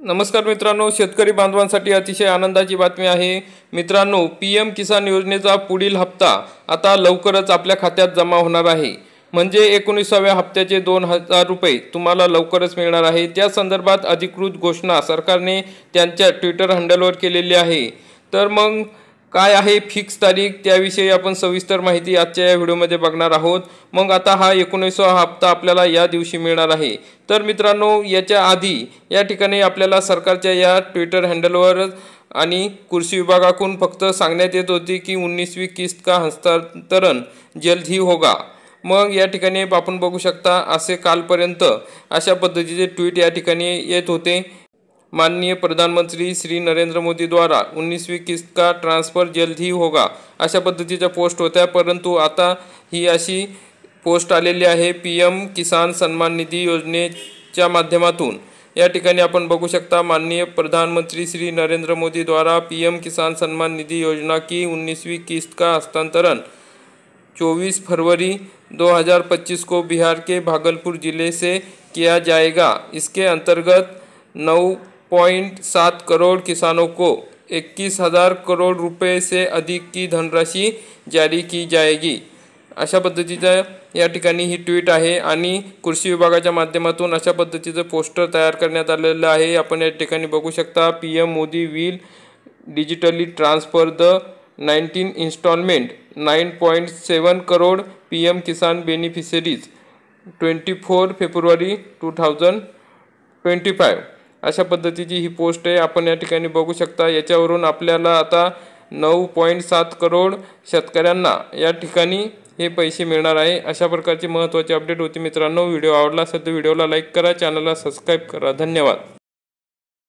नमस्कार मित्रांनो, शेतकरी बांधवांसाठी अतिशय आनंदाची बातमी आहे। मित्रांनो, पीएम किसान योजनेचा पुढील हप्ता आता लवकरच आपल्या खात्यात जमा होणार आहे। म्हणजे 19व्या हप्त्याचे 2000 रुपये तुम्हाला लवकरच मिळणार आहे। त्या संदर्भात अधिकृत घोषणा सरकारने त्यांच्या ट्विटर हँडलवर केलेली आहे। तर मग काय आहे फिक्स तारीख, त्याविषयी आपण सविस्तर माहिती आजच्या या व्हिडिओमध्ये बघणार आहोत। मग आता हा 19वा हप्ता आपल्याला या दिवशी मिळणार आहे। तर मित्रांनो, याच्या आधी या ठिकाणी आपल्याला सरकारच्या या ट्विटर हँडलवर आणि कृषी विभागाकडून फक्त सांगण्यात येत होती की 19वीं किस्त का हस्तांतरण जल्द ही होगा। मग या ठिकाणी आपण बघू शकता असे कालपर्यंत अशा पद्धतीचे ट्विट या ठिकाणी येत होते। माननीय प्रधानमंत्री श्री नरेंद्र मोदी द्वारा 19वीं किस्त का ट्रांसफर जल्द ही होगा अशा पद्धतीच्या पोस्ट होत्या। परंतु आता ही अशी पोस्ट आलेली आहे पीएम किसान सन्मान निधी योजनेच्या माध्यमातून। या ठिकाणी आपण बघू शकता माननीय प्रधानमंत्री श्री नरेंद्र मोदी द्वारा पीएम किसान सन्मान निधि योजना की 19वीं किस्त का हस्तांतरण 24 फरवरी 2025 को बिहार के भागलपुर जिले से किया जाएगा। इसके अंतर्गत 9.7 करोड़ किसानों को 21,000 करोड़ रुपए से अधिक की धनराशि जारी की जाएगी अशा पद्धतीचा या ठिकाणी ही ट्वीट आहे। आणि कृषी विभागाच्या माध्यमातून अशा पद्धतीचं पोस्टर तयार करण्यात आलेलं आहे। आपण या ठिकाणी बघू शकता PM Modi will digitally transfer the 19 instalment 9.7 crore PM Kisan beneficiaries 24 February 2025 अशा पद्धतीची ही पोस्ट आहे। आपण या ठिकाणी बघू शकता याच्यावरून आपल्याला आता 9.7 करोड शेतकऱ्यांना या ठिकाणी हे पैसे मिळणार आहे। अशा प्रकारची महत्त्वाची अपडेट होती मित्रांनो। व्हिडिओ आवडला असेल तर व्हिडिओला लाईक करा, चॅनलला सबस्क्राइब करा। धन्यवाद।